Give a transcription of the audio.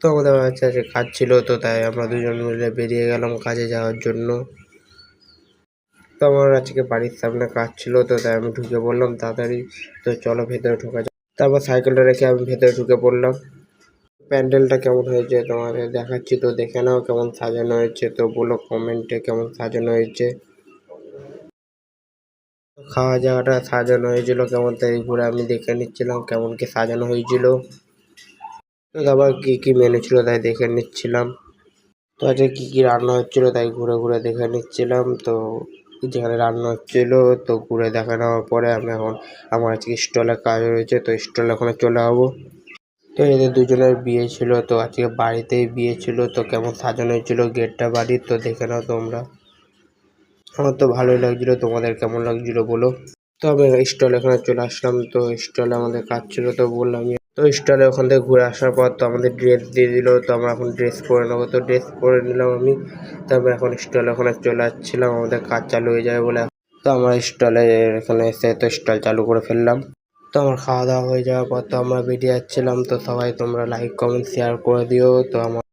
তো আমাদের বাড়িতে আজকে কাজ ছিল, তো তাই আমরা দুজন মিলে বেরিয়ে গেলাম কাজে যাওয়ার জন্য। তো আমার আজকে বাড়ির সামনে কাজ ছিল, তো তাই আমি ঢুকে পড়লাম তাড়াতাড়ি। তো চলো ভেতরে ঢোকা যাক। তারপর সাইকেলটা রেখে আমি ভেতরে ঢুকে পড়লাম। প্যান্ডেলটা কেমন হয়েছে তোমাদের দেখাচ্ছি, তো দেখে নাও কেমন সাজানো হয়েছে। তো বলো কমেন্টে কেমন সাজানো হয়েছে। খাওয়া জায়গাটা সাজানো হয়েছিল কেমন, তাই ঘুরে আমি দেখে নিচ্ছিলাম কেমন কি সাজানো হয়েছিল। তো তারপর কী কী মেনু ছিল তাই দেখে নিচ্ছিলাম। তো আজকে কী কী রান্না হচ্ছিলো তাই ঘুরে ঘুরে দেখে নিচ্ছিলাম। তো যেখানে রান্না হচ্ছিলো তো ঘুরে দেখে নেওয়ার পরে আমি এখন আমার আজকে স্টলে কাজ রয়েছে, তো স্টলে ওখানে চলে যাবো। তো এদের দুজনের বিয়ে ছিল, তো আজকে বাড়িতেই বিয়ে ছিল। তো কেমন সাজানো হয়েছিল গেটটা বাড়ির, তো দেখে নাও তোমরা। আমার তো ভালোই লাগছিলো, তোমাদের কেমন লাগছিলো বলো। তো আমি স্টল এখানে চলে আসলাম। তো স্টলে আমাদের কাজ ছিল, তো বললাম তো স্টলে ওখান থেকে ঘুরে আসার পর তো আমাদের ড্রেস দিয়ে দিল। তো আমরা এখন ড্রেস পরে নেবো, তো ড্রেস পরে নিলাম আমি। তারপর এখন স্টলে ওখানে চলে আসছিলাম, আমাদের কাজ চালু হয়ে যাবে বলে। তো আমরা স্টলে এখানে এসে তো স্টল চালু করে ফেললাম। তো আমার খাওয়া দাওয়া হয়ে যাওয়ার পর তো আমরা বেরিয়ে যাচ্ছিলাম। তো সবাই তোমরা লাইক কমেন্ট শেয়ার করে দিও। তো আমার